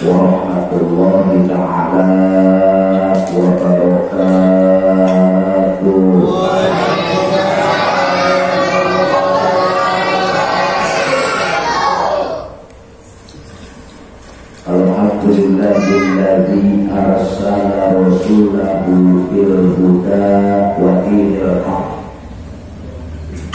warahmatullahi ta'ala wabarakatuh. Alhamdulillahilladzi arsala rasulahu bil huda wa dinil haq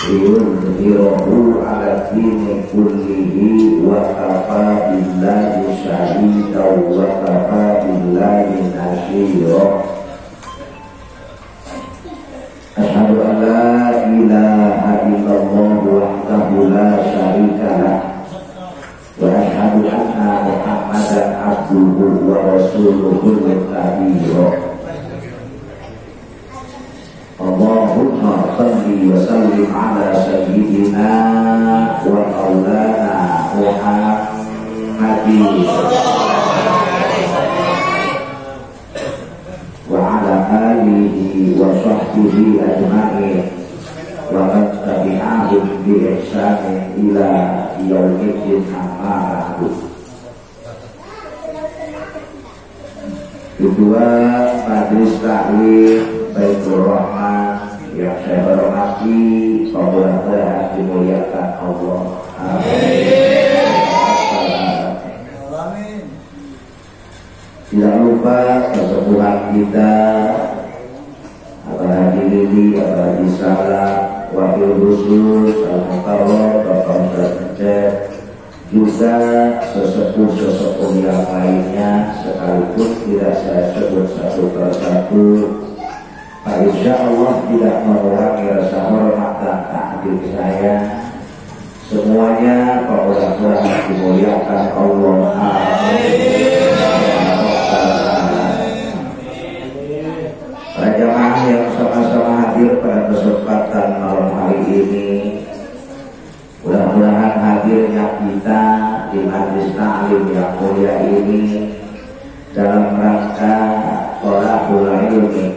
liyudhhirahu 'ala dini kullihi wa kafa billahi shahidan wa kafa billahi nashira. Asyhadu an la ilaha illallah wahdahu la syarika lah wa asyhadu anna Muhammadan abduhu wa rasuluhul muttaqin. Allahumma salli wa sallim ala sayyidina wa maulana Muhammadin wa ala alihi wa sahbihi ajma'in wa man tabi'ahum bi ihsanin ila yaumiddin, amma ba'du. Kedua majelis taklim Baitur Rahman yang saya hormati, pemuda-pemuda dimuliakan Allah. Amin. Tidak lupa kesepuhan kita Abah Dili, Abah Salah, Wakil Khusus Al-Mukarram, Bapak Ustaz Encep, juga sesepuh-sesepuh yang lainnya, sekalipun tidak saya sebut satu persatu. Insya Allah tidak mengurangi rasa hormat dan takdir saya. Semuanya pemuda-pemuda dimuliakan Allah. Para jamaah yang sama-sama hadir pada kesempatan malam hari ini, mudah-mudahan hadirnya kita di majelis taklim yang mulia ini dalam rangka thalabul ilmi.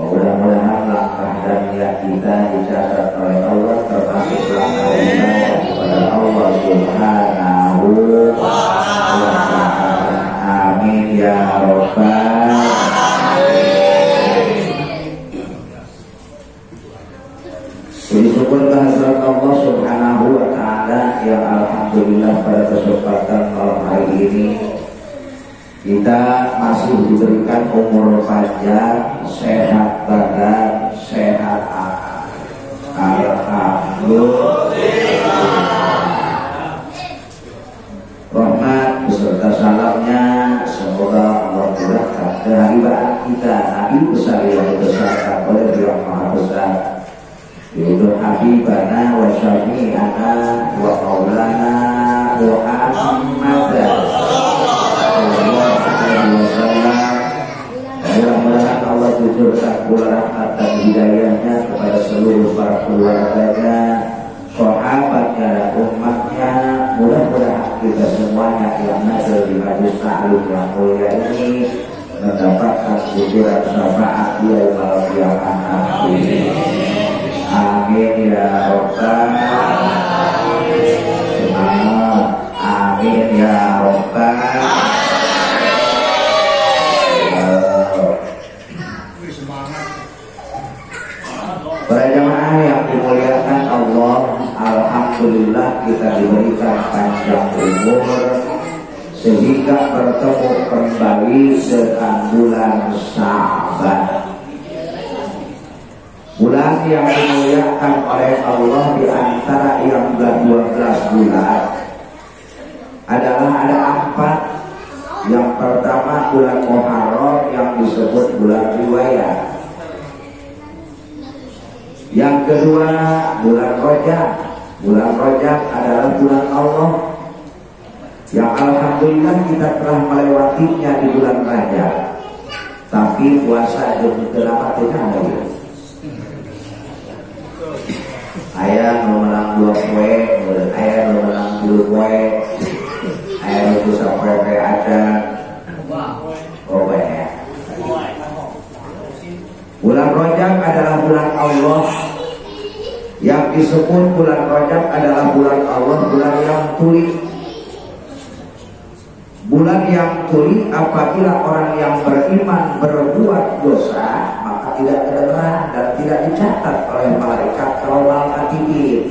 Mudah-mudahan langkah dan niat kita dicatat oleh Allah termasuk langkah ibadah kepada Allah Subhanahu wa ta'ala. Amin ya rabbal alamin. Puji syukur kehadirat Allah Subhanahu wa ta'ala yang alhamdulillah pada kesempatan malam hari ini kita masih diberikan umur panjang, sehat badan, sehat akal. Alhamdulillah. Rahmat beserta salamnya semoga Allah mudahkan kehadiran kita Nabi besar yang dibesarkan oleh Yang Maha Besar, yaitu Habibana wa Syafi'ana wa Maulana Muhammadan. Mudah-mudahan Allah tujuhkan pula rahmat dan hidayahnya kepada seluruh para keluarganya, sahabatnya dan umatnya. Mudah-mudahan kita semuanya yang hadir di majelis taklim yang mulia ini mendapatkan syukuran syafaat yaumul qiyamah. Amin ya rabbal alamin. Amin ya rabbal alamin. Para jamaah yang dimuliakan Allah, alhamdulillah kita diberikan panjang umur sehingga bertemu kembali dengan bulan Sya'ban, bulan yang dimuliakan oleh Allah. Di antara yang 12 bulan adalah ada 4. Yang pertama bulan Muharram yang disebut bulan riwayat. Yang kedua bulan Rajab. Bulan Rajab adalah bulan Allah yang alhamdulillah kita telah melewatinya di bulan Rajab. Tapi puasa jam 8 tidak ada ya. Bulan Rajab adalah bulan Allah. Yang disebut bulan Rajab adalah bulan Allah, bulan yang tuli. Bulan yang tuli apabila orang yang beriman berbuat dosa, maka tidak kedengaran dan tidak dicatat oleh malaikat kiraman katibin.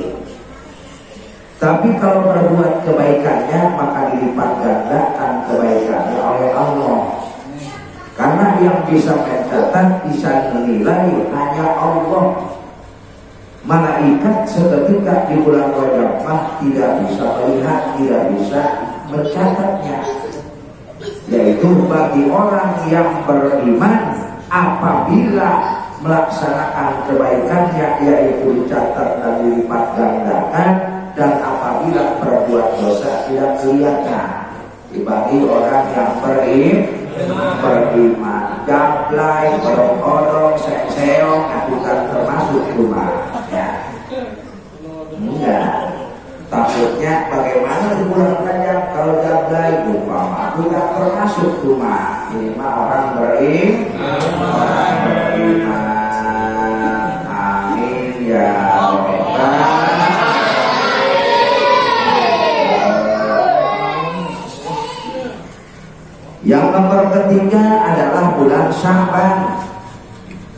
Tapi kalau berbuat kebaikannya, maka dilipat gandakan kebaikannya oleh Allah. Karena yang bisa mencatat, bisa menilai hanya Allah. Malaikat seketika di bulan Rajab tidak bisa melihat, tidak bisa mencatatnya. Yaitu bagi orang yang beriman, apabila melaksanakan kebaikannya, yaitu dicatat dan dilipat gandakan, dan apabila berbuat dosa tidak kelihatan. Dibagi orang yang beriman, jablay, berong-odong, seong, bukan termasuk rumah. Ya. Enggak. Takutnya bagaimana di bulan Rajab kalau jablay, umpama tidak termasuk rumah. Ini mah orang beriman. Amin ya Allah. Yang nomor ketiga adalah bulan Sya'ban.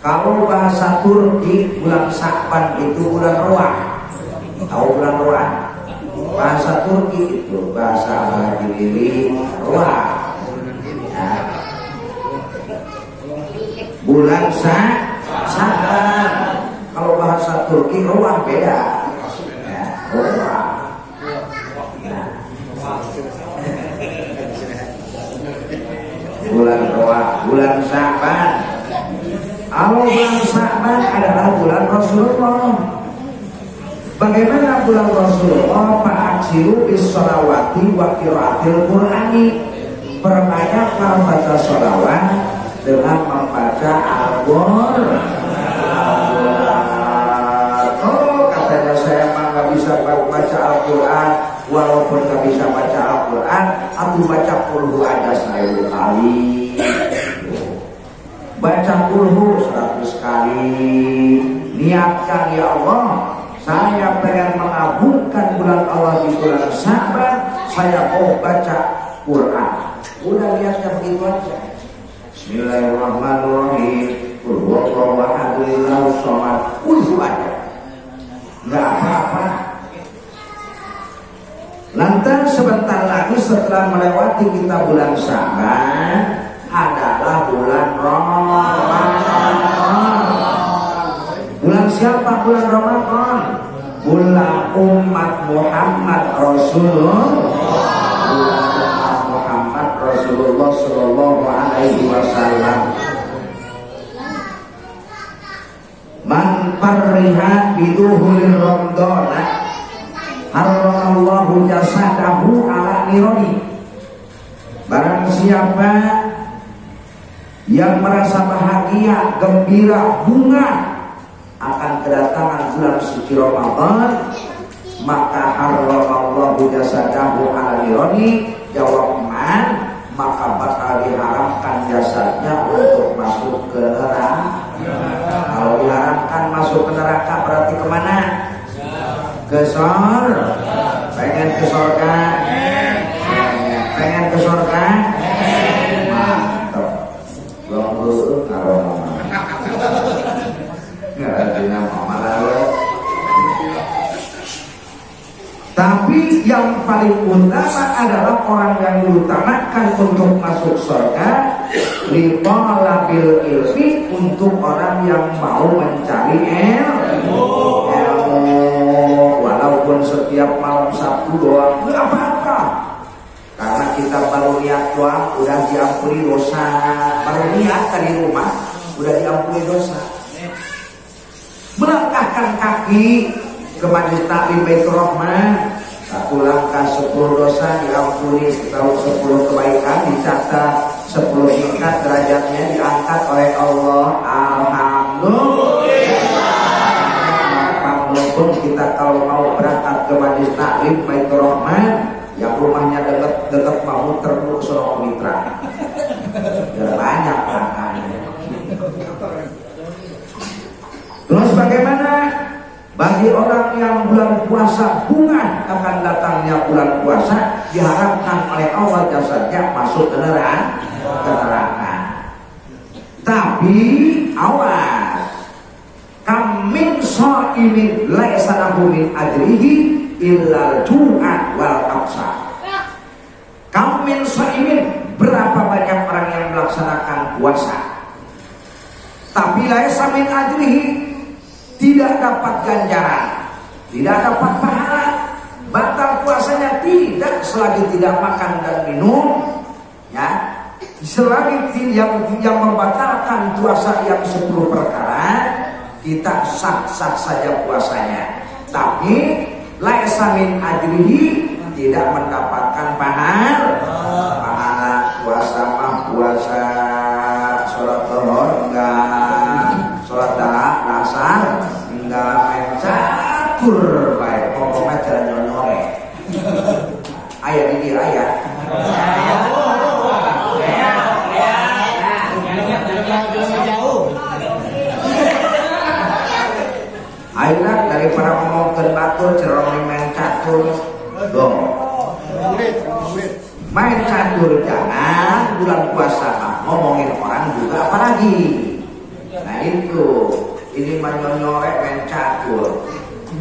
Kalau bahasa Turki bulan Sya'ban itu bulan Roah. Tahu bulan Roah? Bahasa Turki itu bahasa Arabili Roah. Nah, bulan Sya'ban. Kalau bahasa Turki Roah beda. Ya, Roah. Bulan Roah, bulan Sya'ban. Kalau bulan Sya'ban adalah bulan Rasulullah. Bagaimana bulan Rasulullah? Fa'aksiru bis-sholawati wa qiraatil Qur'ani. Perbanyaklah baca sholawat dengan membaca Al-Qur'an. Oh, katanya saya mah nggak bisa baca Al-Qur'an. Walaupun gak bisa baca Al-Quran, aku baca kulhu aja 1000 kali. Baca kulhu 100 kali. Niatkan, ya Allah, saya pengen mengabulkan bulan Allah di bulan Sya'ban, saya mau baca Quran. Udah lihatnya begitu aja. Bismillahirrahmanirrahim. Qul huwallahu ahad, Allahus samad. Kulhu aja. Nggak apa-apa. Lantas sebentar lagi setelah melewati kita bulan Sya'ban adalah bulan Ramadan. Bulan siapa bulan Ramadan? Bulan umat Muhammad Rasulullah. Bulan umat Muhammad Rasulullah Sallallahu Alaihi Wasallam. Man farriha biduhulil Ramadhan Allahu jasadahu ala nironi. Barang siapa yang merasa bahagia, gembira, bunga akan kedatangan bulan suci Ramadan, maka Allahu jasadahu ala nironi. Jawab man, maka bakal diharamkan jasadnya untuk masuk ke neraka. Kalau diharamkan masuk ke neraka berarti kemana? Ke surga. Pengen ke surga? Pengen ke surga? Mantap. Belum dulu karo mama. Nggak ada mama lalu. Tapi yang paling utama adalah orang yang diutamakan untuk masuk surga, litolabil ilmi, untuk orang yang mau mencari ilmu. Walaupun setiap malam Sabtu doang, nggak apa-apa. Karena kita baru niat doang, udah diampuni dosa. Baru niat dari rumah, udah diampuni dosa. Melangkahkan kaki ke Majelis Taklim Baitur Rahman, 1 langkah 10 dosa diampuni, kalau 10 kebaikan dicatat, 10 tingkat derajatnya diangkat oleh Allah. Alhamdulillah. Walaupun kita kalau mau berangkat ke Majelis Taklim Baitur Rahman, yang rumahnya dekat mau terpuk Sono Mitra, biar banyak angkanya. Terus bagaimana bagi orang yang bulan puasa bunga akan datangnya bulan puasa diharapkan oleh Allah jasadnya masuk ke neraka. Tapi awas, kamin shaimin laisa lahu min ajrihi illal ju'a wal absa. Kamin shaimin, berapa banyak orang yang melaksanakan puasa tapi laisa min ajrihi, tidak dapat ganjaran, tidak dapat pahala, batal puasanya tidak selagi tidak makan dan minum, ya. Selagi yang membatalkan puasa yang 10 perkara, kita sah-sah saja puasanya. Tapi laisa min ajrihi, tidak mendapatkan pahala. Puasa mah puasa, sholat zuhur enggak, sholat asar enggak, main catur baik, pokoknya jalan nyore. Ayah di dia ayah. Akhirnya daripada ngomongin batur cerong main catur dong. Main catur jangan, bulan puasa ngomongin orang juga apalagi. Nah itu, ini menyonyorek main catur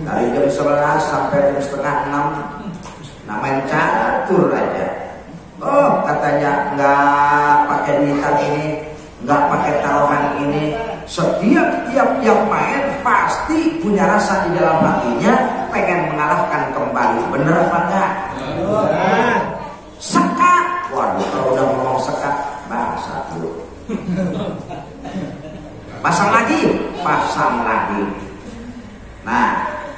dari jam 11 sampai jam setengah 6. Nah main catur aja. Oh katanya nggak pakai duitan ini, nggak pakai taruhan ini. Setiap yang main pasti punya rasa di dalam hatinya pengen mengalahkan kembali. Bener apa enggak? Sekat. Waduh, kalau udah ngomong sekat, bahasa dulu. Pasang lagi. Nah,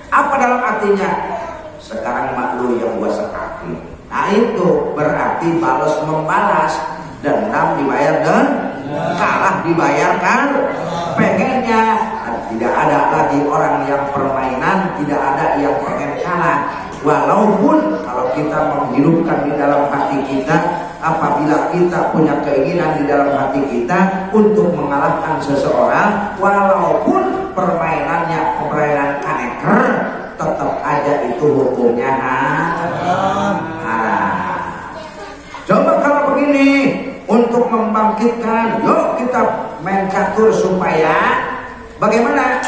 apa dalam artinya? Sekarang maklum yang gua sekati. Nah itu berarti balas membalas. Dendam dibayar dan kalah dibayarkan. Pengennya tidak ada lagi orang yang permainan, tidak ada yang pengen kalah. Walaupun kalau kita menghidupkan di dalam hati kita, apabila kita punya keinginan di dalam hati kita untuk mengalahkan seseorang, walaupun permainannya permainan aneker, tetap aja itu hukumnya haram. Coba kalau begini, untuk membangkitkan, yuk kita main catur supaya bagaimana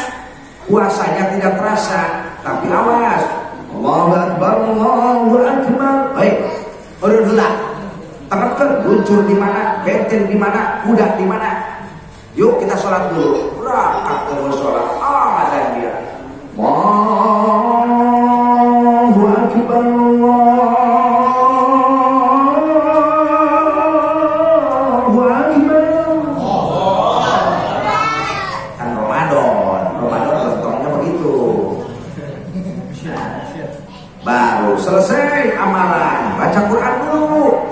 puasanya tidak terasa. Tapi awas, Allahu Akbar, Allahu Akbar. Baik, udah dulu. Tekan luncur di mana, benteng di mana, kuda di mana. Yuk kita sholat dulu. Rakaat dulu sholat. Azan dia. Allahu Akbar, Allahu Akbar. Kan Ramadan lentongnya begitu. Baru selesai amalan, baca Quran dulu.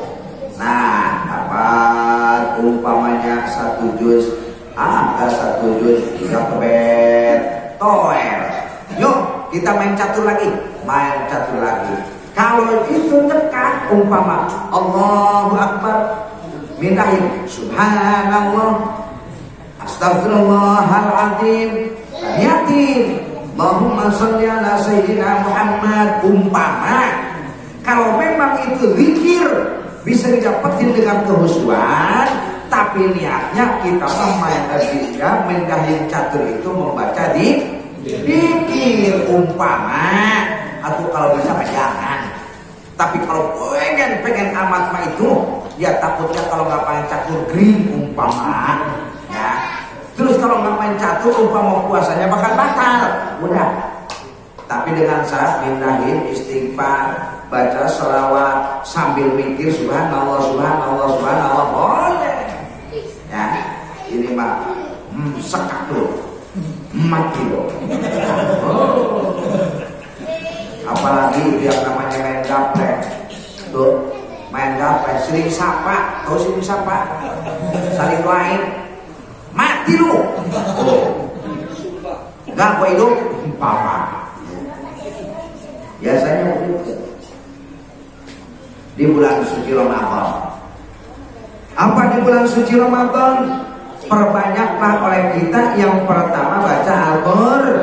Nah, dapat umpamanya 1 juz, angka 1 juz, kita kebet, toer. Yuk, kita main catur lagi. Kalau itu dekat, umpama Allahu Akbar, mintahin Subhanallah, Astagfirullahaladzim, niatin Allahumma sholli ala sayyidina Muhammad. Umpama kalau memang itu zikir bisa didapetin dengan kehusuan, tapi niatnya kita mendahin catur itu membaca dikir umpama, atau kalau bisa jangan. Tapi kalau pengen amat mah itu, ya takutnya kalau nggak main catur green umpama, ya. Terus kalau nggak main catur umpama puasanya bakal batal, udah. Tapi dengan syarat mindahin istighfar, baca sholawat sambil mikir subhanallah, subhanallah, subhanallah, boleh. Ya, ini mah sekat loh, mati loh. Apalagi yang namanya main gaplek, tuh main gaplek, sering sapa, tahu sering sapa, saling lain, mati lu. Nggak gue hidup, papa. Biasanya begitu. Di bulan suci Ramadan. Apa di bulan suci Ramadan? perbanyaklah oleh kita yang pertama baca Al-Quran.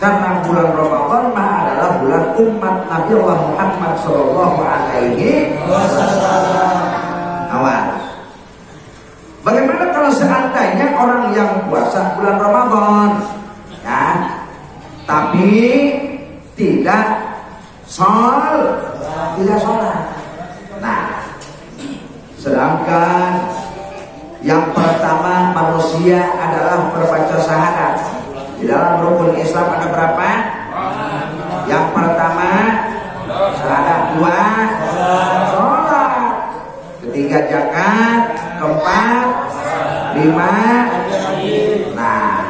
Karena bulan Ramadan adalah bulan umat Nabi Allah Muhammad Sallallahu Alaihi Wasallam. Awas. Bagaimana kalau seandainya orang yang puasa bulan Ramadan, ya, tapi tidak sholat. Nah, sedangkan yang pertama manusia adalah berbaca syahadat. Di dalam rukun Islam ada berapa? Yang pertama syahadat, dua sholat, ketiga zakat, keempat lima. Nah,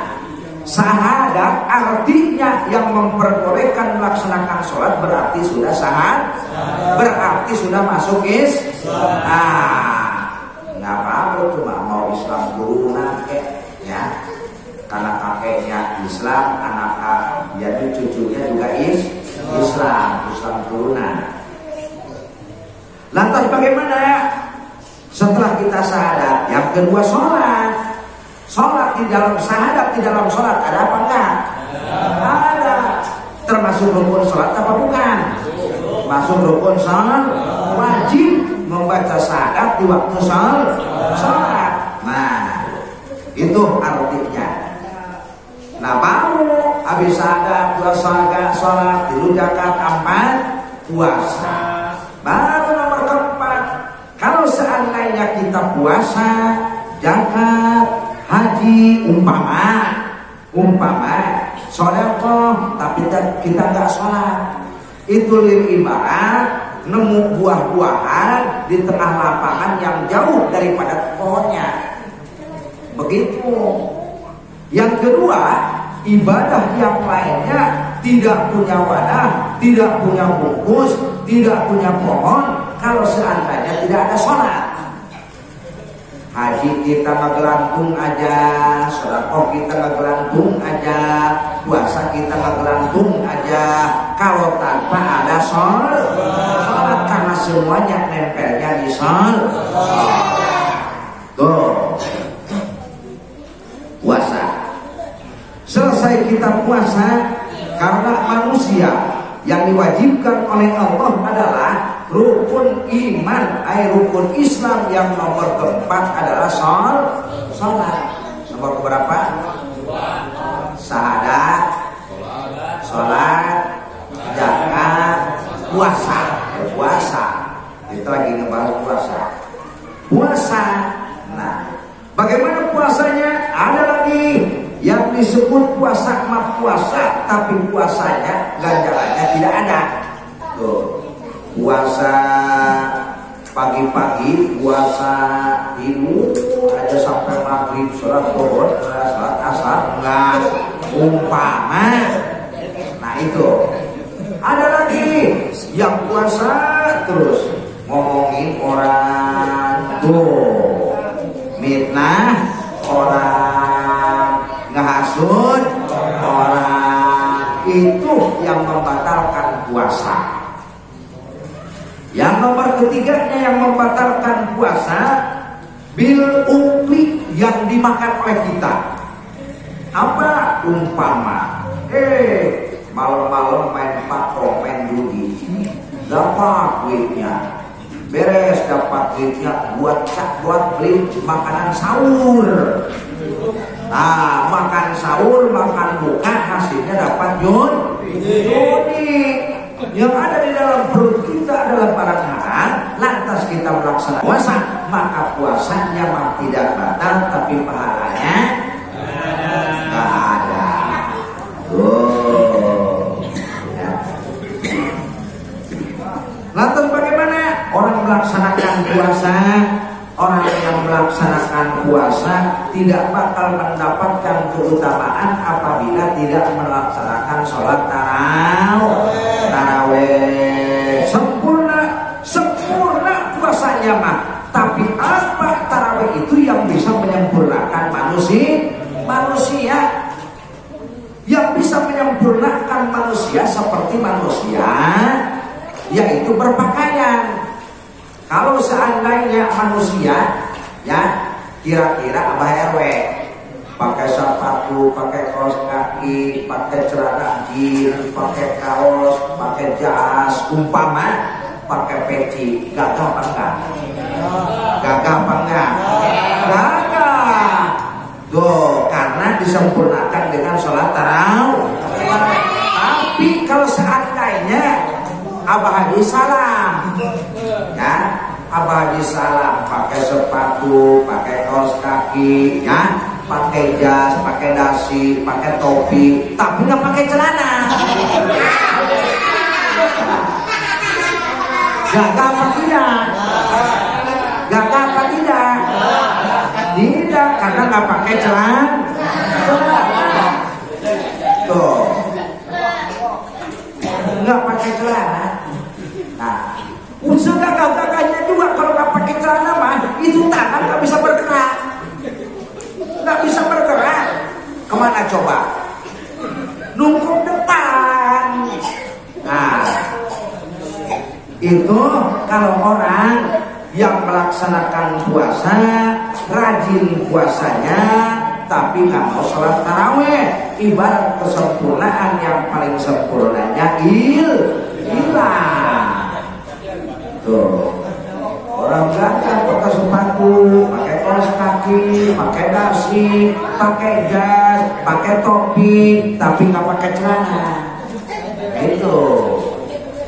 syahadat artinya yang memperbolehkan melaksanakan sholat berarti sudah berarti sudah masuk nggak apa-apa cuma mau Islam dulu ya, karena kakeknya Islam, anak jadi cucunya juga Islam turunan. Lantas bagaimana setelah kita syahadat? Yang kedua sholat di dalam syahadat, di dalam sholat ada apa enggak? Ada. Termasuk rukun sholat apa bukan? Masuk rukun sholat, wajib membaca syahadat di waktu sholat. Nah, itu artinya. Nah, baru habis syahadat, dua sholat, tilu zakat, empat puasa. Baru nomor keempat, kalau seandainya kita puasa, zakat, haji, umpama sedekah tapi kita nggak sholat, itu ibarat nemu buah-buahan di tengah lapangan yang jauh daripada pohonnya. Begitu. Yang kedua, ibadah yang lainnya tidak punya wadah, tidak punya bungkus, tidak punya pohon. Kalau seandainya tidak ada sholat, haji kita ngegelantung aja, sedekah kita ngegelantung aja, puasa kita ngegelantung aja. Kalau tanpa ada sholat, karena semuanya nempelnya di sholat. Tuh, puasa. Selesai kita puasa, karena manusia yang diwajibkan oleh Allah adalah rukun iman, rukun Islam yang nomor keempat adalah sholat. Nomor keberapa? Syahadat, sholat, zakat, puasa. Kita lagi ngebahas puasa. Nah, bagaimana puasanya? Ada lagi yang disebut puasa puasa, tapi puasanya ganjarannya tidak ada. Tuh, puasa pagi-pagi, puasa tidur aja sampai maghrib, sholat zuhur, sholat asar, enggak, umpama. Nah, itu ada lagi yang puasa terus ngomongin orang, tuh, mitnah orang, ngehasut orang, itu yang membatalkan puasa. Yang nomor ketiganya yang membatalkan puasa, bil ukli, yang dimakan oleh kita. Apa? Umpama malam-malam main patrol, main judi, dapat duitnya, beres dapat duitnya buat beli makanan sahur. Nah, makan sahur, makan buka, hasilnya dapat judi. Yang ada di dalam perut kita adalah barang haram. Lantas kita melaksanakan puasa, maka puasanya mah tidak batal, tapi pahalanya nggak ada. Ya. Lantas bagaimana orang melaksanakan puasa? Orang yang melaksanakan puasa tidak bakal mendapatkan keutamaan apabila tidak melaksanakan sholat taraweh. Sempurna puasanya mah. Tapi apa taraweh itu yang bisa menyempurnakan manusia? Yang bisa menyempurnakan manusia seperti manusia, yaitu berpakaian. Kalau seandainya manusia, ya, Kira-kira Abah RW pakai sepatu, pakai kaos kaki, pakai celana jeans, pakai kaos, pakai jas, umpama pakai peci, gagal apa enggak? Gagal apa enggak? Gagal. Tuh, karena disempurnakan dengan sholat tarawih. Tapi kalau seandainya Abah Haji salam, ya, Abah Haji salam pakai sepatu, pakai kaos kaki, ya, pakai jas, pakai dasi, pakai topi, tapi nggak pakai celana. Gagal apa tidak? Gagal apa tidak? Tidak, karena nggak pakai celana. Tuh, nggak pakai celana. Nah, unsur gagal-gagalnya juga kalau nggak pakai celana mah itu tangan nggak bisa bergerak, nggak bisa bergerak. Kemana coba? Nunggu depan. Nah, itu kalau orang yang melaksanakan puasa, rajin puasanya, tapi nggak mau sholat taraweh, ibarat kesempurnaan yang paling sempurnanya hilang. Tuh, orang gagal pakai sepatu, pakai kaos kaki, pakai dasi, pakai jas, pakai topi, tapi nggak pakai celana. Itu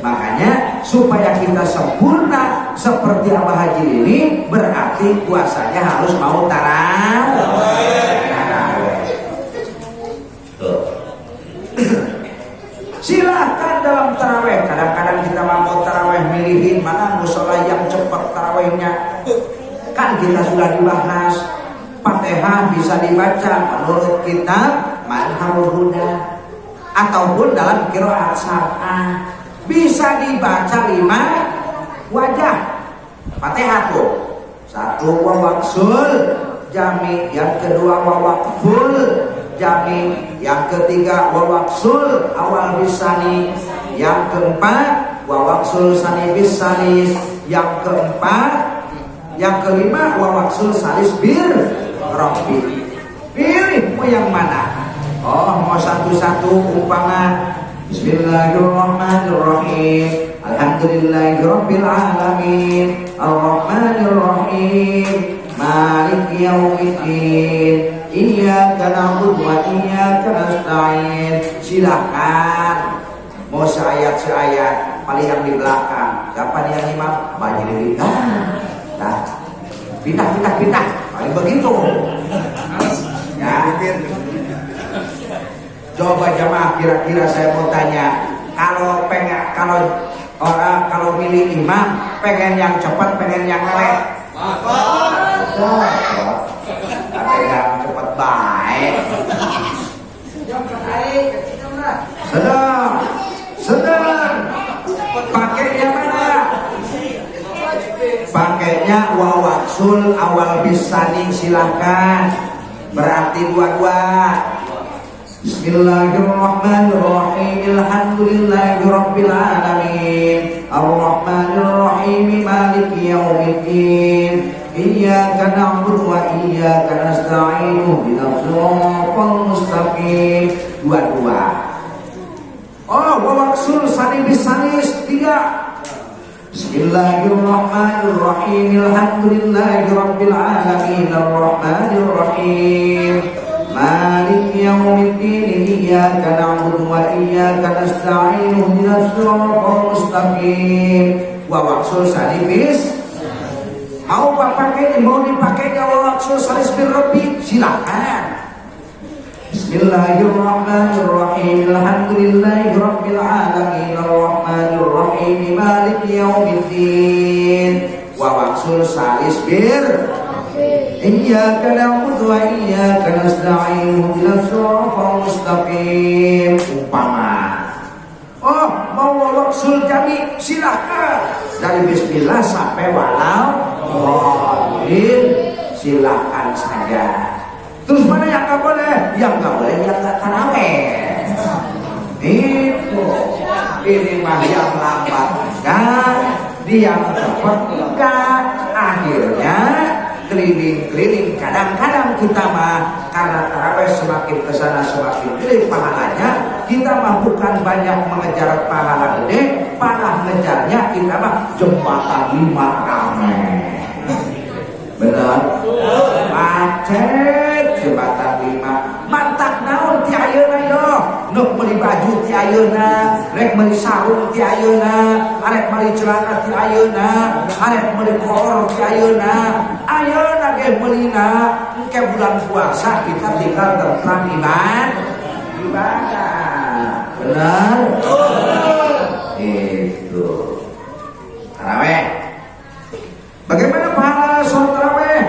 makanya supaya kita sempurna seperti Abah Haji ini, berarti puasanya harus mau tarawih. Silahkan dalam tarawih. Kadang-kadang kita mau tarawih milihin mana musola yang cepat tarawihnya. Kan kita sudah dibahas, Fatihah bisa dibaca menurut kitab Manhajul Huda ataupun dalam qiraat sab'ah. Bisa dibaca 5 wajah Fatihah tuh. 1 wawaksul jami, yang kedua wawakful jami, yang ketiga wawaksul awal bisani, yang keempat wawaksul sani bisanis, yang kelima wawaksul salis bir rabbi. Pilih mau yang mana? Oh, mau satu-satu. Umpama Bismillahirrahmanirrahim, Alhamdulillahirabbil alamin, Arrahmanirrahim, Maliki yaumiddin, Iyyaka na'budu wa iyyaka nasta'in. Silahkan mau seayat paling yang di belakang. Siapa yang imam? Bajiri. Nah, pindah. Paling begitu. Ya. Coba jamaah, kira-kira saya mau tanya, kalau milih imam, pengen yang cepat, pengen yang leleh? Ada yang cepat baik. Sedang. Pakainya mana? Pakainya wawaksul awal bisani, silahkan. Berarti dua-dua. Bismillahirrahmanirrahim, Alhamdulillahirabbil alamin, Arrahmanirrahim, Maliki yaumiddin, Iyyaka na'budu wa iyyaka nasta'in, ihdinas siratal mustaqim. Dua-dua. Oh, wawaksul sani bisanis 3. Bismillahirrahmanirrahim, Alhamdulillahirabbil alamin, Arrahmanirrahim, Maliki yaumiddin, Iyyaka na'budu wa iyyaka nasta'in, ihdinas siratal mustaqim. Wawaksul sani bis. Mau dipakainya wawaksul salis bir rabbi, silakan. Bismillahirrahmanirrahim, Alhamdulillahirabbil alamin, Arrahmanirrahim, Maliki yaumiddin. Wawaksul salis bir Iyyaka na'budu wa iyyaka nasta'in, ihdinas siratal mustaqim. Umpama, oh, mau wawaksul jami, silahkan. Dari bismillah sampai walau silahkan saja. Terus mana yang gak boleh? Yang gak boleh yang gak taraweh. Itu. Ini mah yang lambat enggak, dia cepat enggak. Akhirnya keliling-keliling. Kadang-kadang kita mah karena taraweh semakin kesana semakin gede pahalanya, kita mah bukan banyak mengejar pahala gede, malah ngejarnya kita mah jembatan 5 ramai. Benar? Macet jembatan 5. Mantak naon ti ayeuna yo. Nuk meuli baju ti ayeuna, rek meuli sarung ti ayeuna, arek meuli celana ti ayeuna, arek meuli kolor ti ayeuna. Ayeuna ge meulina engke bulan puasa kita tinggal tentang ibadah. Benar? Itu. Tarawih. Bagaimana pahala sholat tarawih?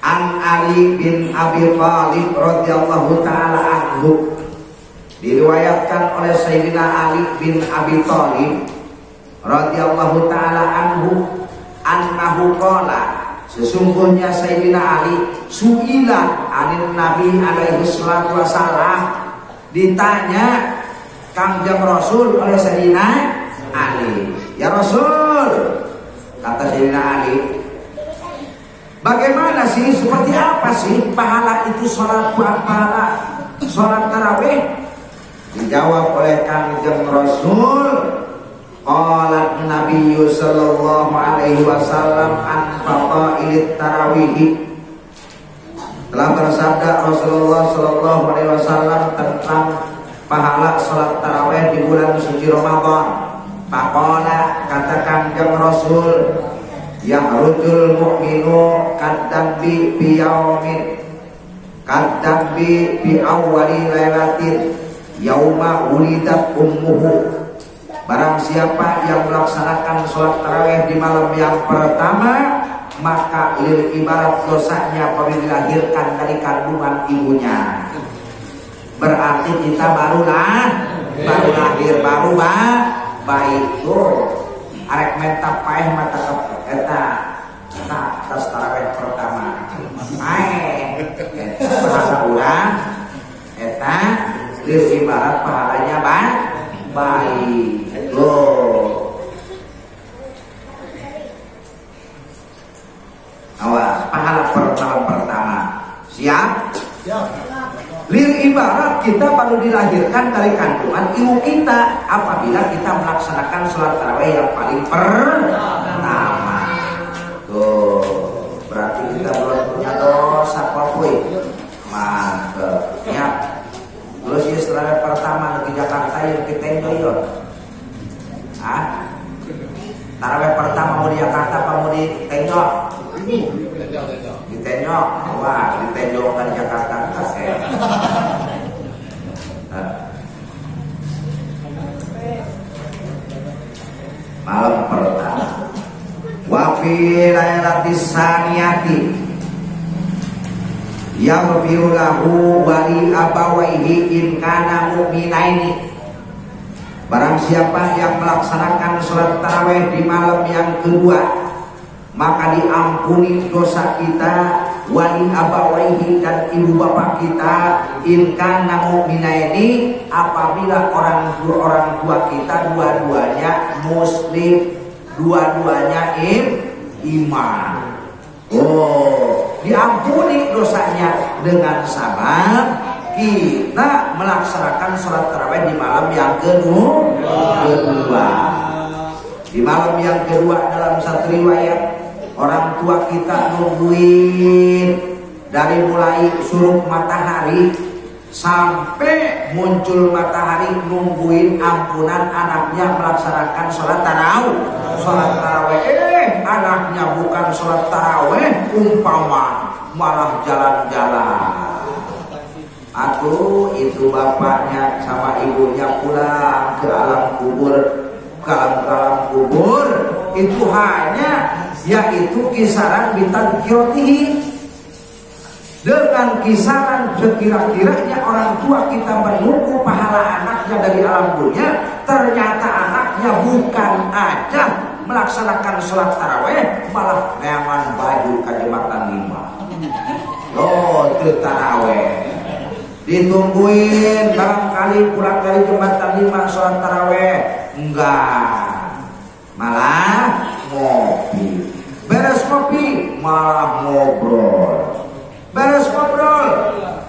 An Ali bin Abi Thalib radhiyallahu taala anhu, diriwayatkan oleh Sayyidina Ali bin Abi Thalib radhiyallahu taala anhu, annahu qala, sesungguhnya Sayyidina Ali suila anin Nabi alaihi salatu wasallam, ditanya Kangjeng Rasul oleh Sayyidina Ali, ya Rasul, kata Sayyidina Ali, bagaimana sih, seperti apa sih pahala itu sholat tarawih? Dijawab oleh Kangjeng Rasul, qalat Nabi sallallahu alaihi wasallam an fadailit tarawih, telah bersabda Rasulullah sallallahu alaihi wasallam tentang pahala sholat tarawih di bulan suci Ramadan. Faqala, kata Kangjeng Rasul, yahrujul mu'minu kadambi biyaumin, kadambi bi awwali lailatin yauma ulidat ummuhu. Barang siapa yang melaksanakan sholat tarawih di malam yang pertama, maka ibarat dosanya apabila dilahirkan dari kandungan ibunya. Berarti kita baru lahir, baru baik tuh. Arek menta paeh mata eta tas tarawih pertama. Pahala urang eta ibarat pahalanya baik. Awas, pahala pertama. Siap? Ibarat kita baru dilahirkan dari kandungan ibu kita apabila kita melaksanakan sholat tarawih yang paling pertama. Tuh, berarti kita belum punya dosa apapun. Mantap. Ya. Terus ya tarawih pertama di Jakarta yang kita enjoy. Tarawih pertama mau di Jakarta apa mau di Tenjok? Di Tenjok. Wah, di Tenjok kan Jakarta kasih. Malam pertama. Wa fi lailatis saniyati yaghfiru lahu wa li abawaihi in kana mu'minaini. Barang siapa yang melaksanakan sholat tarawih di malam yang kedua, maka diampuni dosa kita, wali abawaihi, dan ibu bapak kita, in kana mu'minaini, apabila orang tua kita dua-duanya muslim, dua-duanya iman. Diampuni dosanya dengan sabab kita melaksanakan sholat tarawih di malam yang kedua. Di malam yang kedua dalam satu riwayat, orang tua kita nungguin dari mulai suruk matahari sampai muncul matahari, nungguin ampunan anaknya melaksanakan sholat tarawih. Anaknya bukan sholat tarawih, umpama malah jalan-jalan. Atau itu bapaknya sama ibunya pulang ke alam kubur, itu hanya yaitu kisaran bintang kirotihi, dengan kisaran sekira-kiranya orang tua kita menunggu pahala anaknya dari alam dunia, ternyata anaknya bukan aja melaksanakan sholat tarawih, malah nyaman baju ke jembatan 5. Itu tarawih. Ditungguin barangkali pulang dari jembatan 5 sholat tarawih, enggak, malah ngopi. Beres kopi malah ngobrol, beres ngobrol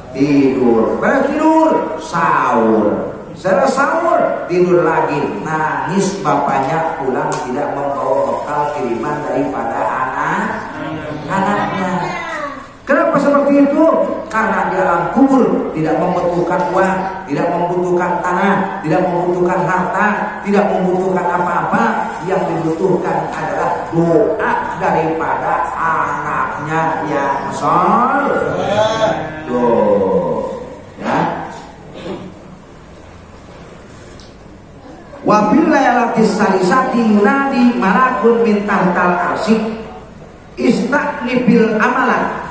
tidur, beres tidur sahur, setelah sahur tidur lagi, nangis bapaknya pulang tidak membawa bekal kiriman daripada anaknya. Kenapa seperti itu? Karena di alam kubur tidak membutuhkan uang, tidak membutuhkan tanah, tidak membutuhkan harta, tidak membutuhkan apa-apa. Yang dibutuhkan adalah doa daripada anaknya yang soleh. Tuh, ya. Wa bil lailatis salisati yunadi malakun min tahtal arsy istaqnibil amalan.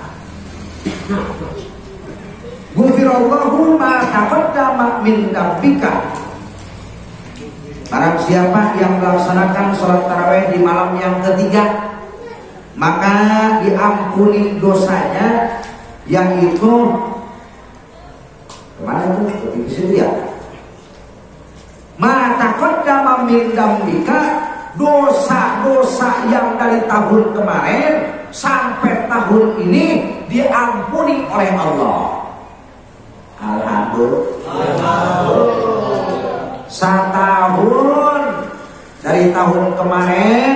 Ghufirallahu ma taqaddama min dzambika. Barang siapa yang melaksanakan sholat tarawih di malam yang ketiga, maka diampuni dosanya, yaitu kemana itu? Di situ ya. Ma taqaddama min dzambika, dosa-dosa yang dari tahun kemarin sampai tahun ini diampuni oleh Allah. Alhamdulillah. Setahun dari tahun kemarin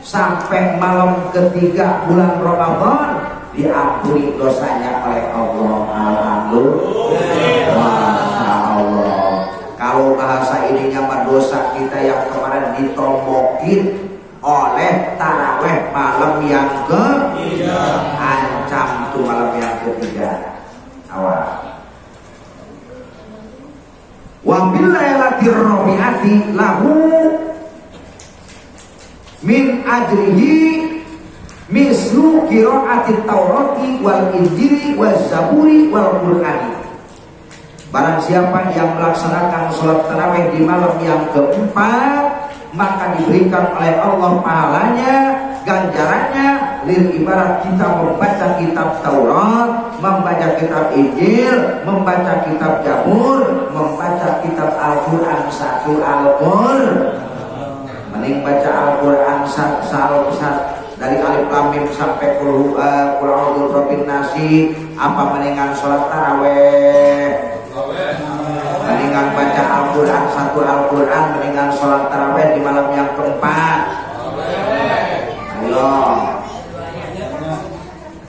sampai malam ketiga bulan Ramadan diampuni dosanya oleh Allah. Alhamdulillah. Masya Allah. Kalau bahasa ininya berdosa kita yang kemarin ditombokin oleh taraweh malam yang ketiga, ancam tuh malam yang ketiga. Awas. Wa bil lailatir rabi'ati lahu min ajrihi mislu qira'atit taurati wal injili waz zaburi wal qur'ani. Barang siapa yang melaksanakan sholat tarawih di malam yang keempat, maka diberikan oleh Allah pahalanya, ganjarannya, lil ibarat kita membaca kitab Taurat, membaca kitab Injil, membaca kitab Zabur, membaca kitab Al-Quran satu Al-Quran. Mending baca Al-Quran satu dari alif lam mim sampai qul a'udzu birabbin nasi, apa mendingan sholat tarawih? Mendingan baca Al-Quran satu Al-Quran, mendingan sholat tarawih di malam yang keempat. Ayo,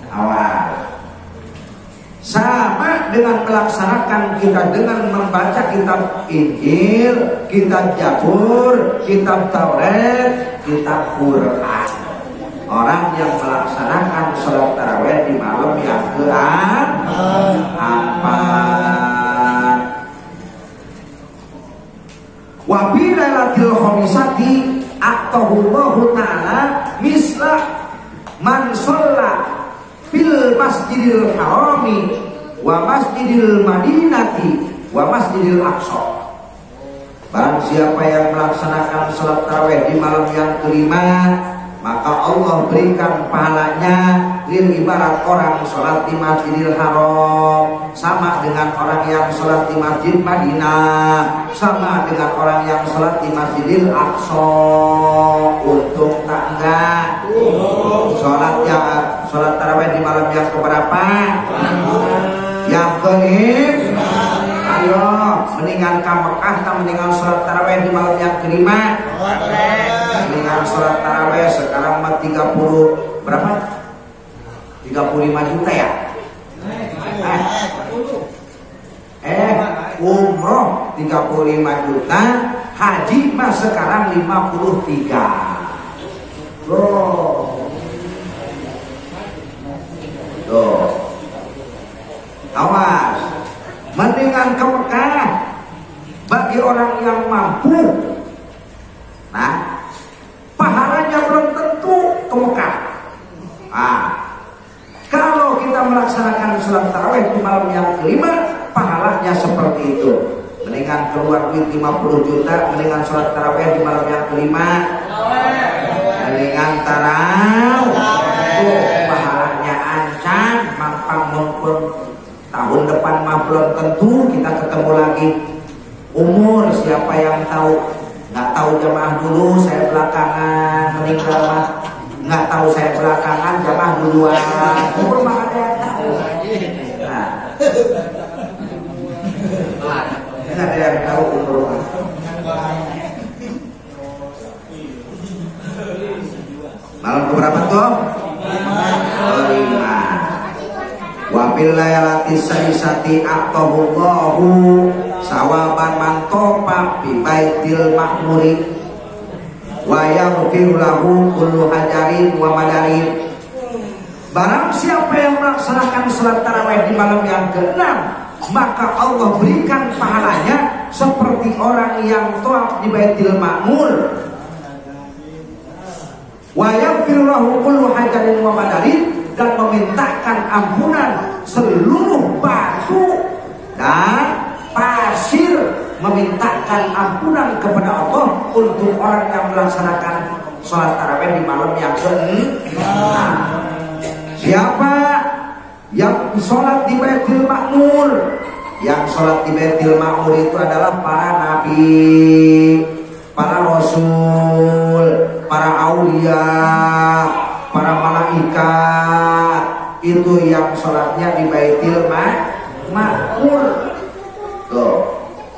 awal. Sama dengan melaksanakan kita dengan membaca kitab Injil, kitab Zabur, kitab Taurat, kitab Quran. Orang yang melaksanakan sholat tarawih di malam yang keempat. Wa bi lailatil khamisati aqtahullahu ta'ala misla man shalla fil masjidil harami wa masjidil madinati wa masjidil aqsa. Barang siapa yang melaksanakan salat tarawih di malam yang kelima, maka Allah berikan pahalanya lil ibarat orang sholat di Masjidil Haram, sama dengan orang yang sholat di Masjid Madinah, sama dengan orang yang sholat di Masjidil Aqsa. Untung tak enggak? Sholat tarawih di malam yang keberapa? Yang kelima. Ayo, mendingan ke Mekah atau mendingan sholat tarawih di malam yang kelima? Mendingan sholat tarawih sekarang mah 30 berapa? 35 juta ya? Umroh 35 juta, haji mah sekarang 53. Tuh. Awas. Mendingan ke Mekah bagi orang yang mampu. Nah, pahalanya belum tentu ke Mekah. Kalau kita melaksanakan sholat tarawih di malam yang kelima, pahalanya seperti itu. Mendingan keluar duit 50 juta, mendingan sholat tarawih di malam yang kelima. Mendingan tarawih, pahalanya ancam, mampang mumpung. Tahun depan mah belum tentu kita ketemu lagi. Umur siapa yang tahu? Nggak tahu jamaah dulu, saya belakangan meninggal mah. nggak tahu saya belakangan, jamaah duluan. Umur mah ada yang tahu. Nah, nggak ada yang tahu umur mah. Malam keberapa tuh? Kelima. Wa bil layalati saisati aqtahu sawaban man topa bi baitil ma'muri wa yaghfir lahu kullu hajarin wa madarin. Barang siapa yang melaksanakan salat tarawih di malam yang ke-6, maka Allah berikan pahalanya seperti orang yang tawaf di Baitul Ma'mur. Wa yaghfir lahu kullu hajarin wa madarin, dan memintakan ampunan seluruh batu dan pasir, memintakan ampunan kepada Allah untuk orang yang melaksanakan sholat tarawih di malam yang ke-6. Siapa yang sholat di Baitul Ma'mur? Yang sholat di Baitul Ma'mur itu adalah para nabi, para rasul, para aulia, para malaikat. Itu yang sholatnya di Baitul Ma'mur. Tuh.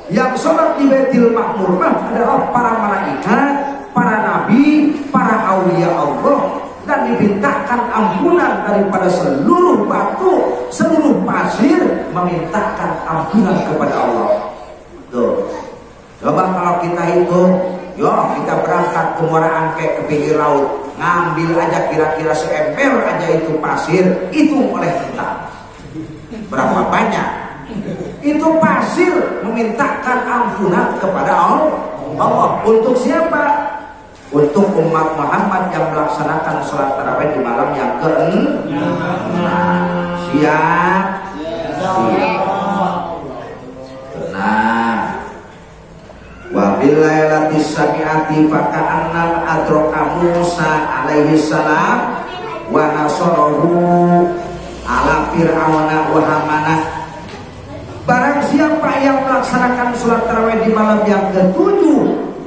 Yang sholat di Baitul Ma'mur adalah para malaikat, para nabi, para aulia Allah, dan dimintakan ampunan daripada seluruh batu, seluruh pasir, memintakan ampunan kepada Allah. Tuh. Coba kalau kita hitung, kita berangkat ke Muara Angke, ke pinggir laut, ngambil aja kira-kira seember aja itu pasir, itu oleh kita. Berapa banyak? Itu pasir memintakan ampunan kepada Allah. Untuk siapa? Untuk umat Muhammad yang melaksanakan sholat tarawih di malam yang ke-6. Siap? Siap. Tenang. Wa bil lailati sabiati fa ka'annam adraka Musa alaihi salam wa nasarahu ala fir'auna wa hamanah. Barang siapa yang melaksanakan sholat tarawih di malam yang ke-7,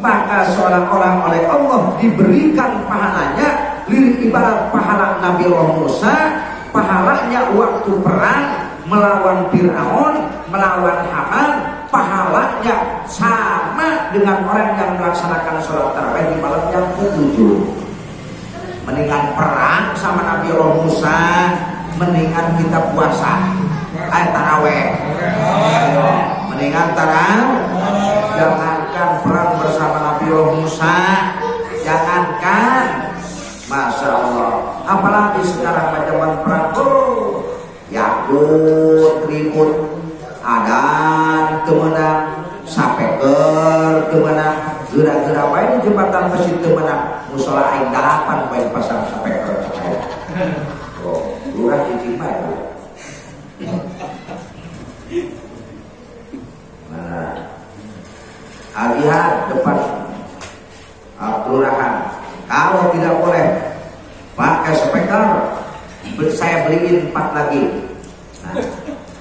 maka seorang-orang oleh Allah diberikan pahalanya lirik ibarat pahala Nabi Allah Musa, pahalanya waktu perang melawan Fir'aun, melawan Haman, pahalanya sama dengan orang yang melaksanakan sholat tarawih di malam yang ke-7. Mendingan perang sama Nabi Allah Musa, mendingan kita puasa tarawih. Mendingan tarawih. Jangankan perang bersama Nabi Allah Musa, jangankan, Masya Allah, apalagi sekarang zaman perang, yakut, ribut, adan, kemenang, sapeker, kemenang, gerak-gerak baik di jembatan masjid kemenang, musola aing 8 baik pasang sapeker. Lurah dicimai. Lihat depan kelurahan, kalau tidak boleh pakai speaker, saya beliin 4 lagi. Nah,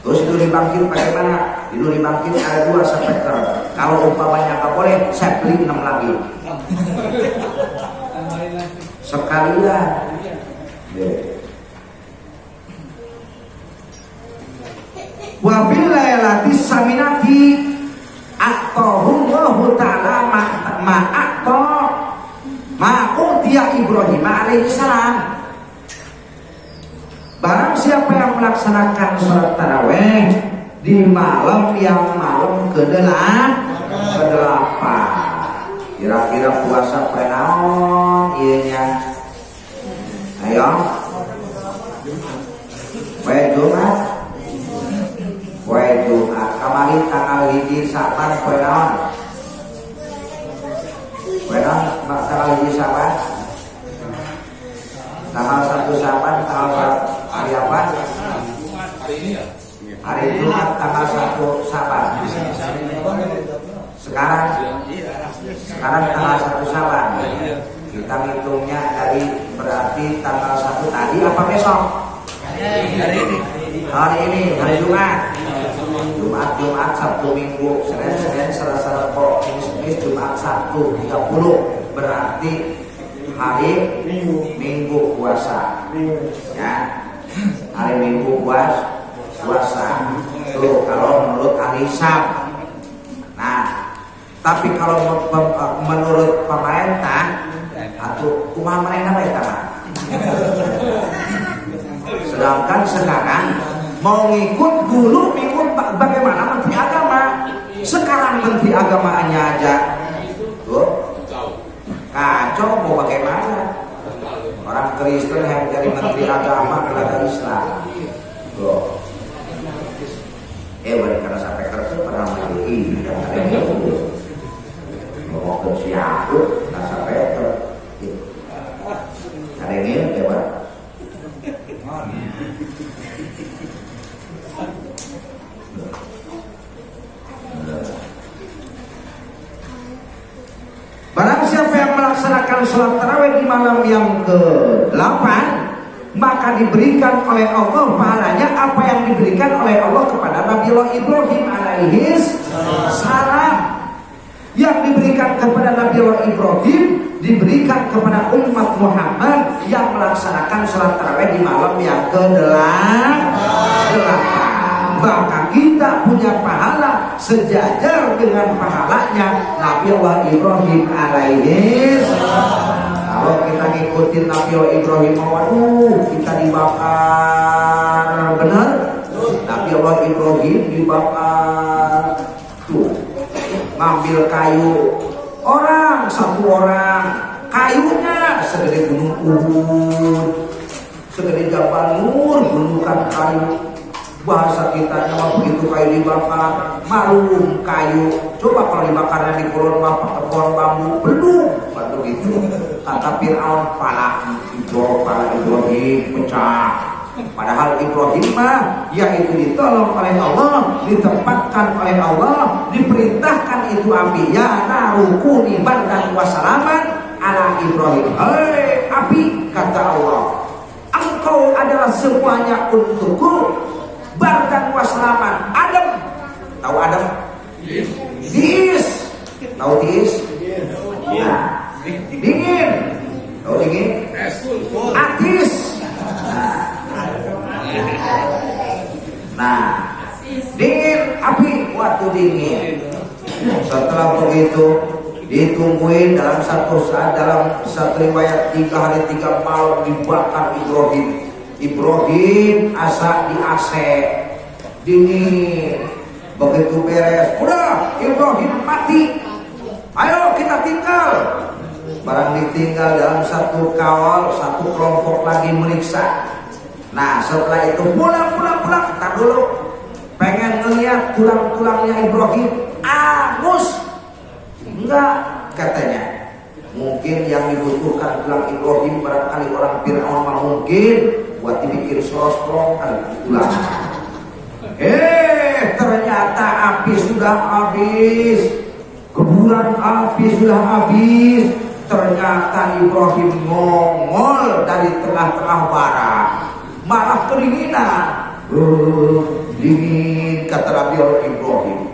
terus itu dibangkit bagaimana? Itu dibangkit ada 2 speaker. Kalau umpamanya nggak boleh, saya beli 6 lagi. Sekalian. Wa bil lailati saminati Aqtahullahu ta'ala ma'utiya Ibrahim alaihi salam. Barang siapa yang melaksanakan sholat tarawih di malam yang malam ke-8, kira-kira puasa penaon ianya? Ayo, Poe Jumat kamari tanggal 1 Saban poe naon? Poe naon tanggal 1 Saban? Tanggal 1 Saban tanggal hari apa? Hari ini ya? Hari Jumat tanggal 1 Saban. Sekarang tanggal 1 Saban. Kita ngitungnya dari berarti tanggal 1 tadi apa besok? Hari ini, hari Jumat. Jumat, Sabtu, Minggu, Senin, Selasa, Rabu, Kamis, Jumat, Sabtu, 30. Berarti hari Minggu puasa. Ya, hari Minggu puasa. Tuh kalau menurut ahli Hisab. Nah, tapi kalau menurut pemerintah, atau kumaha mereka apa ya? Sedangkan sekarang mau ngikut dulu bagaimana Menteri Agama. Sekarang Menteri Agamanya aja tuh kacau, mau bagaimana? Orang Kristen yang jadi Menteri Agama adalah Islam. Tuh. Karena sampai kerja pernah memiliki dan ada yang mau ke siapa, nggak sampai ada yang ini, ya Pak. Barang siapa yang melaksanakan sholat tarawih di malam yang ke-8, maka diberikan oleh Allah pahalanya apa yang diberikan oleh Allah kepada Nabi Ibrahim alaihi salam. Yang diberikan kepada Nabi Ibrahim diberikan kepada umat Muhammad yang melaksanakan sholat tarawih di malam yang ke-8. Maka kita punya pahala sejajar dengan pahalanya Nabi Ibrahim alaihi salam. Kalau kita ngikutin Nabi Ibrahim, waduh, kita dibakar, benar? Nabi Ibrahim dibakar, tuh, ngambil kayu, satu orang, kayunya segede gunung Uhud, segede Jabal Nur, gunungan kayu. Bahasa kita mah begitu kayu dibakar, malum kayu. Coba kalau dibakarnya di kolon bambu, belum, begitu. Kata Fir'aun, pala Ibrahim pecah. Padahal Ibrahim mah yaitu ditolong oleh Allah, ditempatkan oleh Allah, diperintahkan itu api, ya narukuni bandan wasalaman ala Ibrahim. Hei api, kata Allah, engkau adalah semuanya untukku, bardan wasalaman. Adam, tahu Adam? Diis, tahu diis? Ya. Dingin, tahu dingin? Atis. Nah, dingin, api, waktu dingin. Setelah begitu ditungguin dalam satu saat, dalam satu riwayat 3 hari 3 malam dibakar Ibrahim. Ibrahim asa di AC, dingin. Begitu beres, udah Ibrahim mati. Ayo kita tinggal. Barang ditinggal dalam satu kawal, satu kelompok lagi meriksa. Nah setelah itu pulang, tar dulu, pengen ngeliat tulang-tulangnya Ibrahim, angus. Enggak, katanya. Mungkin yang dibutuhkan tulang Ibrahim barangkali orang Fir'aun mah mungkin buat dibikin soros-soros tulang. Ternyata api sudah habis, keburan api sudah habis. Ternyata Ibrahim ngongol dari tengah-tengah bara, malah kedinginan. Dingin, kata Nabi Ibrahim.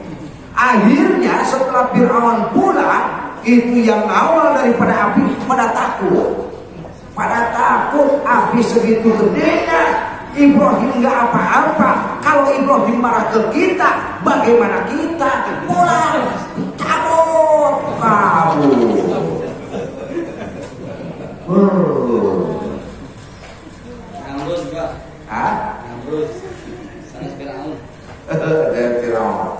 Akhirnya setelah Fir'aun pulang, itu yang awal daripada api pada takut. Api segitu gedenya, Ibrahim nggak apa-apa. Kalau Ibrahim marah ke kita, bagaimana kita? Pulang, cabut, kabur. Namrud Pak. Hah? Namrud. Sanes Firaun. Dari Firaun.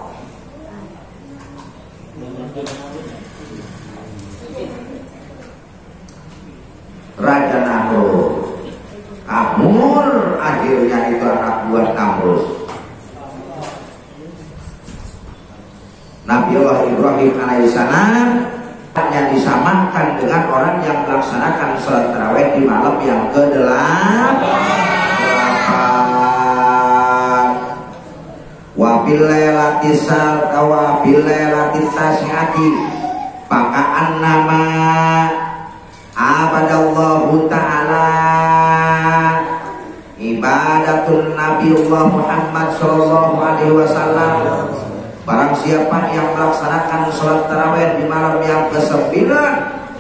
Raja Namrud. Amur akhirnya itu anak buah Namrud. Nabi Allah Ibrahim alaihissalam yang disamakan dengan orang yang melaksanakan sholat tarawih di malam yang ke-8. Wabillailati saltawa billailati tasyati pakaan nama abadallahu ta'ala ibadatun Nabiullah Muhammad sallallahu alaihi wasallam. Barang siapa yang melaksanakan sholat tarawih di malam yang ke-9,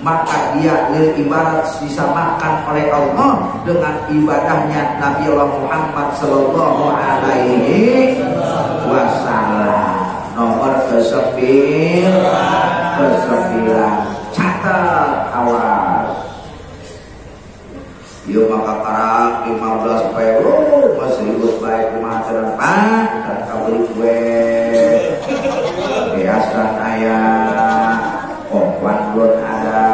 maka dia lil ibarat disamakan oleh Allah dengan ibadahnya Nabi Allah Muhammad sallallahu alaihi wasallam. Nomor ke-9 catat, awas. Yo maka karang 15 peru masih ribut baik kemaceran pak dan kabeli gue biasa ayah kompan belum ada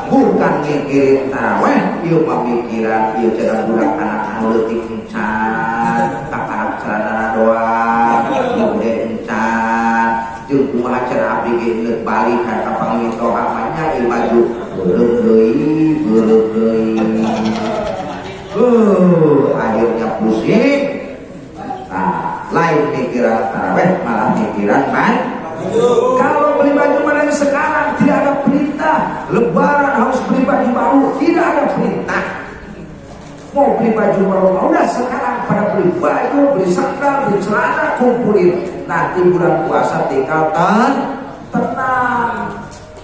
bukan mikirin taraweh yo pemikiran yo jangan budak anak letik encan kakak celana doang bude encan jeung kumaha cara abdi ge neuk balik ka pangito amanya ieu maju belum deui akhirnya pusing. Nah, lain pikiran taraweh malah pikiran man. Kalau beli baju mana sekarang tidak ada perintah lebaran harus beli baju baru, tidak ada perintah. Mau beli baju baru udah sekarang pada beli baju, beli sandal, beli celana, kumpulin. Nanti bulan puasa tinggal tenang.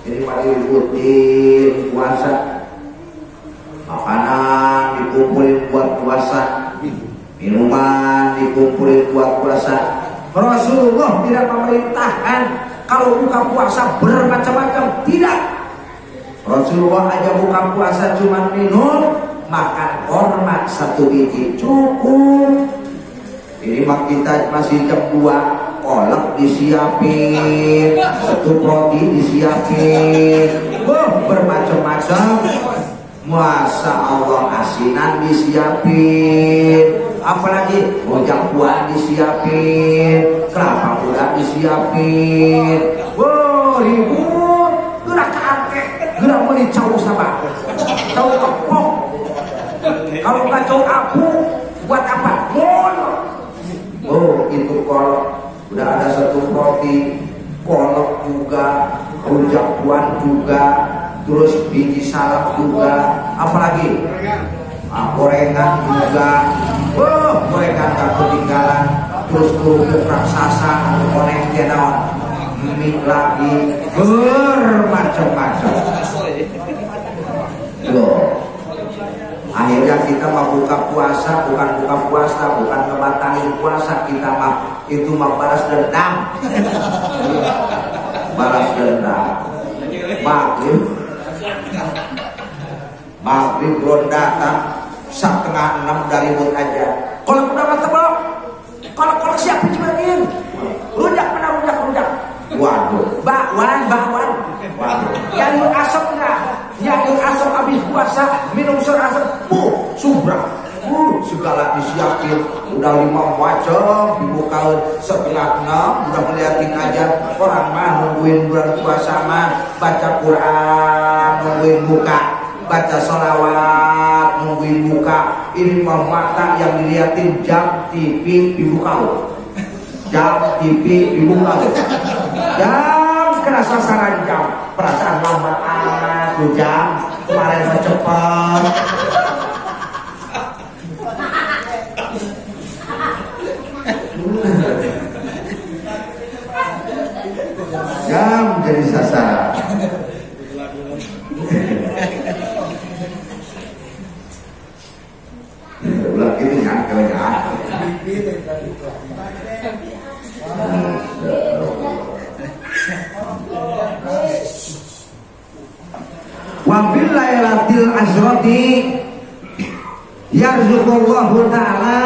Jadi mari ributin puasa. Makanan dikumpulin buat puasa, minuman dikumpulin buat puasa. Rasulullah tidak memerintahkan kalau buka puasa bermacam-macam, tidak. Rasulullah aja buka puasa cuma minum, makan korma 1 biji cukup. Ini mak kita masih jam 2, kolak disiapin, 1 roti disiapin, bermacam-macam. Masa Allah asinan disiapin, apalagi rujak buah disiapin, kelapa muda disiapin. Ribut, gerak keangke, gerak mau dicau sama, cau kepok. Kalau nggak cau aku, buat apa? Itu kolok, udah ada 1 roti, kolok juga, rujak buah juga. Terus biji salak juga, apalagi gorengan juga, gorengan gak ketinggalan. Terus kerupuk raksasa, koneng tenawan, mie lagi, bermacam-macam. Akhirnya kita mau buka puasa, bukan buka puasa, bukan ngebatalin puasa, kita mah itu mah balas dendam, balas dendam. Maghrib belum datang, 5:30 dari mood aja. Kalau udah mantap belum? Kalau siapa cumain? Rujak mana rujak? Waduh, bakwan. Waduh. Yang asap enggak? Yang asap habis puasa minum asap, subra. Segala disiapin, udah 5 macam dibukain 5:30, udah ngeliatin aja. Orang mah nungguin bulan puasa mah baca Quran, nungguin buka, baca sholawat, nungguin buka. Ini mah mata yang diliatin jam TV dibuka, jam TV dibuka, jam kena sasaran jam, perasaan lambat tuh jam kemarin mah cepet. Jam jadi sasaran. Ulang ini nyangkelnya. Wa bil lailatil asrati yarzuqullahu ta'ala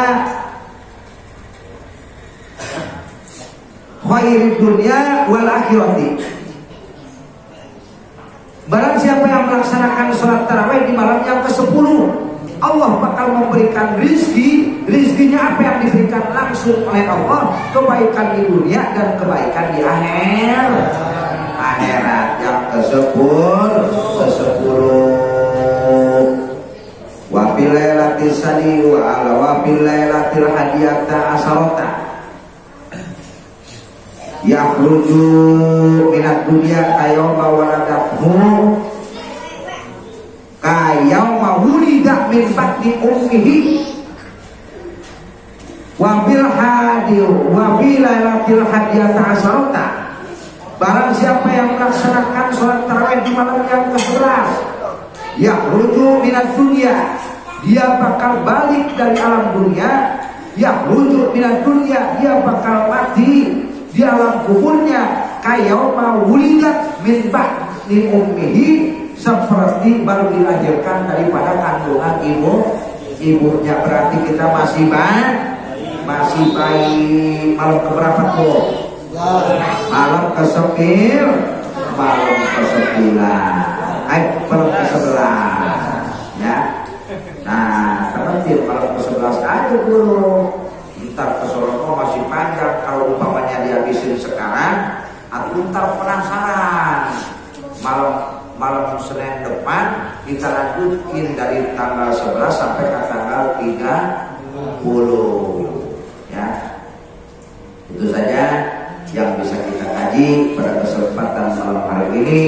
khairid dunya wal akhirati. Barang siapa yang melaksanakan sholat tarawih di malam yang ke-10, Allah bakal memberikan rizkinya apa yang diberikan langsung oleh Allah, kebaikan di dunia dan kebaikan di akhirat yang ke-10. Wa bil lailatis sani wa bil lailatil hadiyata asarata yakhruju minad dunya kayawma waladatuhu kayawma wulida min batni ummihi wa bil lailatil hadiyata asarata Barang siapa yang melaksanakan sholat tarawih di malam yang ke-11, yakhruju minad dunya, dia bakal balik dari alam dunia. Yakhruju minad dunya, dia bakal mati di alam kuburnya. Kayauma wulidat min ba'di ummihi, seperti baru dilahirkan daripada kandungan ibunya. Berarti kita masih bayi. Malam keberapa tuh? Malam ke-9. Malam ke-9. Malam ke-11 ya. Nah, terpenting malam ke-11 aja dulu. Ntar ke Solo masih panjang. Kalau umpamanya dihabisin sekarang, atau ntar penasaran. Malam Senin depan kita lanjutin dari tanggal 11 sampai ke tanggal 30 ya. Itu saja yang bisa kita kaji pada kesempatan malam hari ini.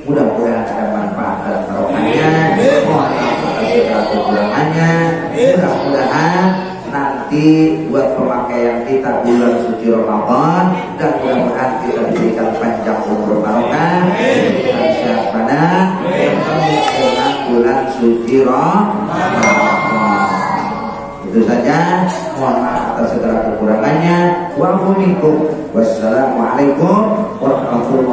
Mudah-mudahan ada manfaat dan barokahnya. Mohon maaf atas segala kekurangannya. Mudah-mudahan nanti buat pemakaian kita bulan suci Ramadan, dan mudah-mudahan kita diberikan panjang umur barokah dan sehat badan dengan bulan suci Ramadan. Itu saja. Mohon maaf atas segala kekurangannya. Wassalamualaikum warahmatullahi